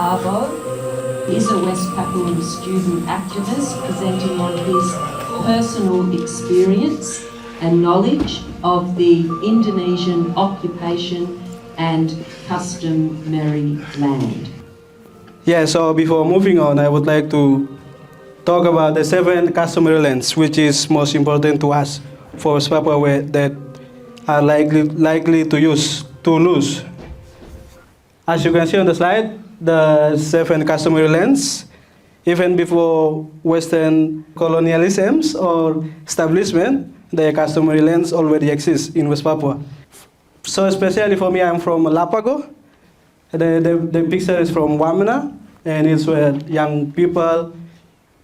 Parhabol is a West Papuan student activist presenting on his personal experience and knowledge of the Indonesian occupation and customary land. Yeah, so before moving on, I would like to talk about the 7 customary lands, which is most important to us for West Papua that are likely to lose. As you can see on the slide, the 7 customary lands, even before Western colonialisms or establishment, the customary lands already exist in West Papua. So especially for me, I'm from Lapago. The picture is from Wamena, and it's where young people,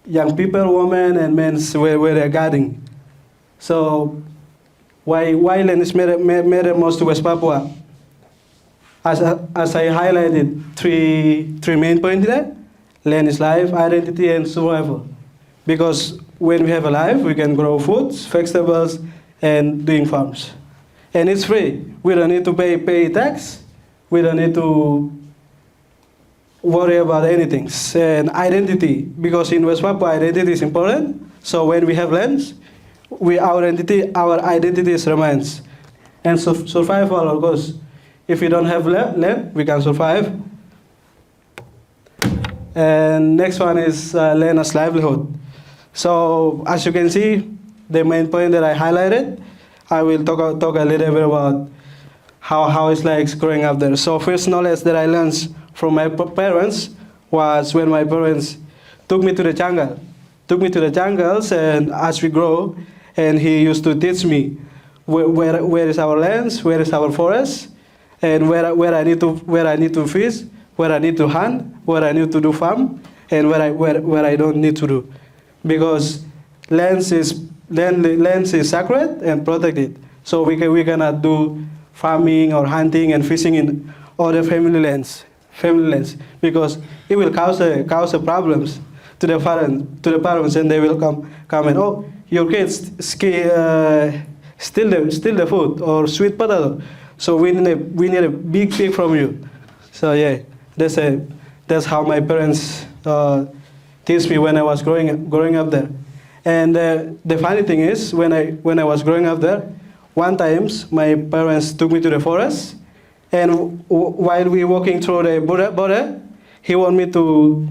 women and men where they're guarding. So why land is matter most to West Papua? As I highlighted, three main points there: land is life, identity, and survival. Because when we have a life, we can grow foods, vegetables, and doing farms. And it's free. We don't need to pay tax. We don't need to worry about anything. And identity, because in West Papua, identity is important. So when we have lands, our identity remains. And survival, of course. If we don't have land, we can survive. And next one is land as livelihood. So as you can see, the main point that I highlighted, I will talk a little bit about how it's like growing up there. So first knowledge that I learned from my parents was when my parents took me to the jungle. Took me to the jungles, and as we grow, and he used to teach me where is our lands, where is our forest, and where I need to fish, where I need to hunt, where I need to do farm, and where I don't need to do, because land is sacred and protected. So we cannot do farming or hunting and fishing in other family lands, because it will cause problems to the parents, and they will come and, oh, your kids steal the food or sweet potato, so we need a big pig from you. So yeah, that's how my parents teach me when I was growing up there. And the funny thing is, when I was growing up there, one time my parents took me to the forest, and while we walking through the border, he want me to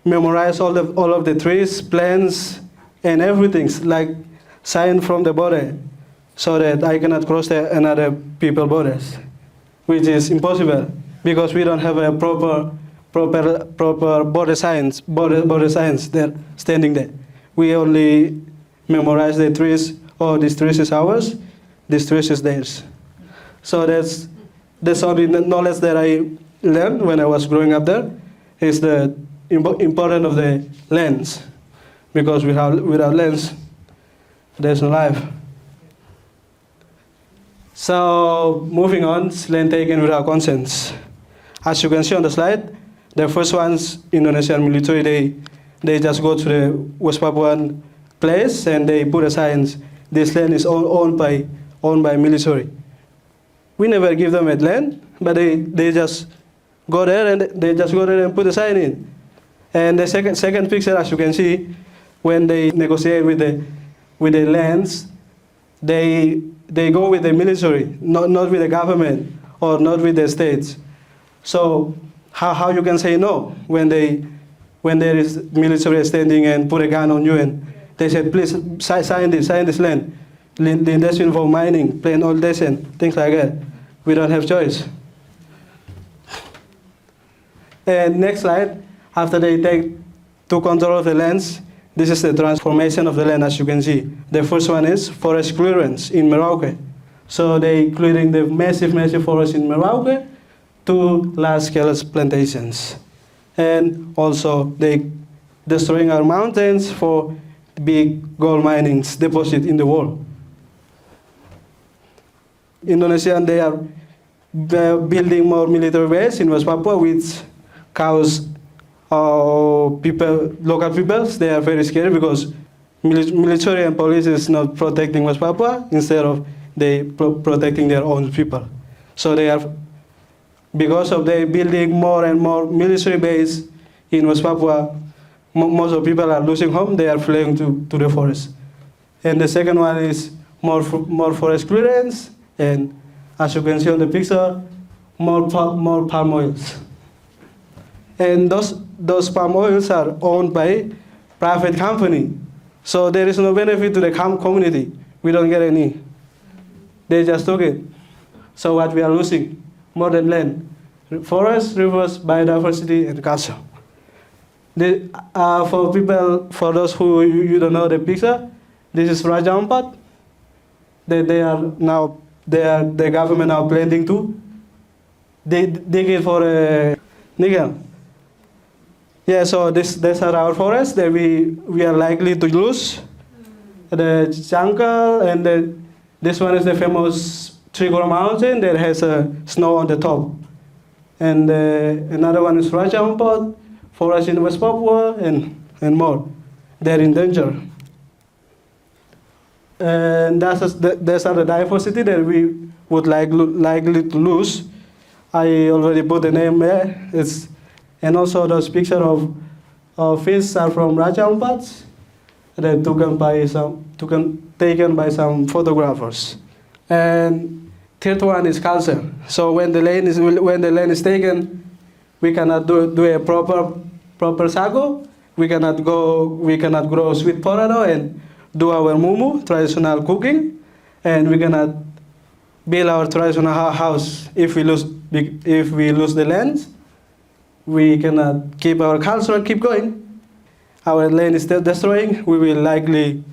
memorize all of the trees, plants, and everything, like sign from the border, so that I cannot cross another people borders, which is impossible because we don't have a proper border signs there standing there. We only memorize the trees. Oh, this tree is ours. This tree is theirs. So that's all the knowledge that I learned when I was growing up there, is the importance of the lands, because without lands, there's no life. So moving on, land taken without consent. As you can see on the slide, the first ones, Indonesian military, they just go to the West Papuan place and they put a sign, this land is owned by military. We never give them a land, but they just go there and put a sign in. And the second picture, as you can see, when they negotiate with the lands, they go with the military, not with the government or not with the states. So how you can say no when there is military standing and put a gun on you and they said, please sign this land. The investment for mining, plain old and things like that. We don't have choice. And next slide, after they take to control of the lands, this is the transformation of the land, as you can see. The first one is forest clearance in Merauke. So they clearing the massive forest in Merauke to large-scale plantations. And also they destroying our mountains for big gold mining deposit in the world. Indonesia, they are building more military base in West Papua, which cause local peoples, they are very scared because military and police is not protecting West Papua, instead of they protecting their own people. So they are because of they building more and more military base in West Papua, most of people are losing home, they are fleeing to the forest. And the second one is more forest clearance, and as you can see on the picture, more palm oils. And those palm oils are owned by private company. So there is no benefit to the community. We don't get any. They just took it. So what we are losing? More than land. Forests, rivers, biodiversity, and culture. For those who you don't know the picture, this is Raja Ampat. The government now planning to dig it for a nickel. Yeah, so these are our forests that we are likely to lose. The jungle, and this one is the famous Trigora Mountain that has snow on the top. And another one is Raja Ampat, forest in West Papua, and more. They're in danger. And those are the diversity that we would likely to lose. I already put the name there. And also those pictures of fish are from Raja Ampat, that taken by some photographers. And third one is culture. So when the land is taken, we cannot do a proper sago. We cannot grow sweet potato and do our mumu, traditional cooking, and we cannot build our traditional house if we lose the land. We cannot keep our culture and keep going. Our land is destroying. We will likely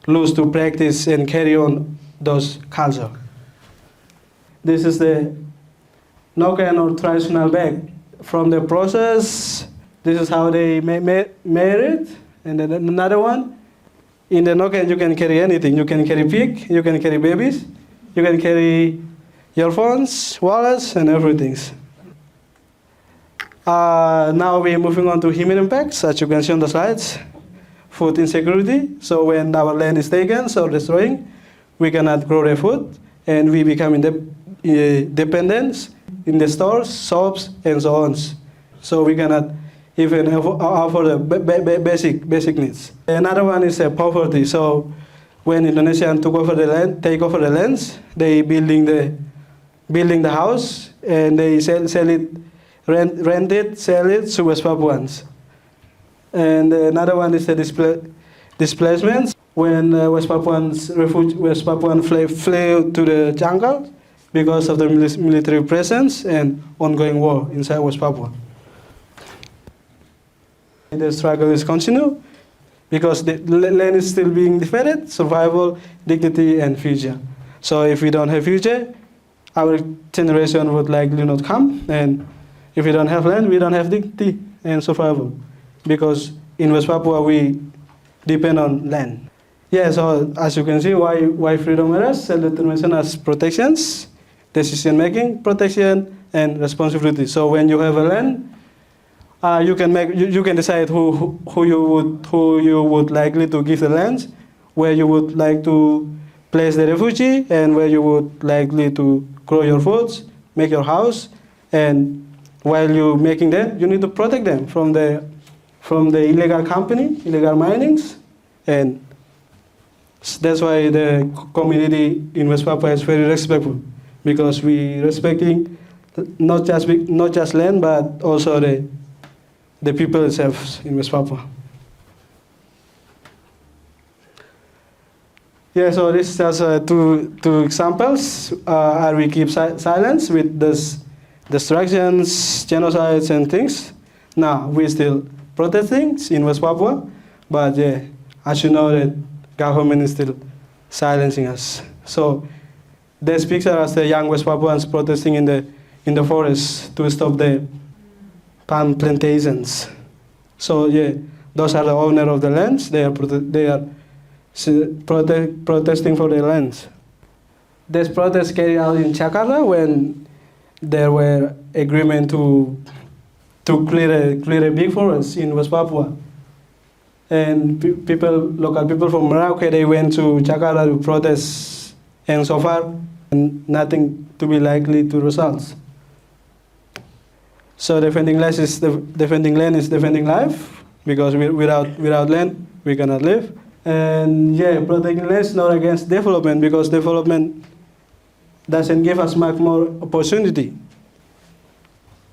lose to practice and carry on those culture. This is the noken or traditional bag. From the process, this is how they made it. And then another one, in the noken you can carry anything. You can carry pig, you can carry babies, you can carry your phones, wallets, and everything. Now we're moving on to human impacts, as you can see on the slides. Food insecurity. So when our land is taken, so destroying, we cannot grow the food, and we become dependent in the stores, shops, and so on. So we cannot even offer the basic needs. Another one is poverty. So when Indonesians take over the lands, they building the house, and they sell it. Rent it, sell it to West Papuans. And another one is the displacements. When West Papuan flee to the jungle because of the military presence and ongoing war inside West Papua. The struggle is continue because the land is still being defended, survival, dignity, and future. So if we don't have future, our generation would likely not come, and if we don't have land, we don't have dignity and survival, because in West Papua we depend on land. Yeah, so as you can see, why freedom matters, self-determination as protections, decision making, protection, and responsibility. So when you have a land, you can decide who you would likely to give the land, where you would like to place the refugee, and where you would likely to grow your foods, make your house, and while you're making that, you need to protect them from the illegal company, illegal minings, and that's why the community in West Papua is very respectful, because we respecting not just land, but also the people itself in West Papua. Yeah, so this is just two examples. We keep silence with this destructions, genocides, and things. Now we're still protesting in West Papua, but yeah, as you know, the government is still silencing us. So this picture as the young West Papuans protesting in the forest to stop the palm plantations. So yeah, those are the owner of the lands. They are protesting for their lands. This protest carried out in Jakarta when there were agreement to clear a big forest in West Papua, and local people from Merauke, they went to Jakarta to protest, and so far nothing to be likely to result. So defending land is defending life, because without land we cannot live. And yeah, protecting land is not against development, because development doesn't give us much more opportunity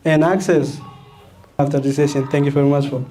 and access. After this session, thank you very much for.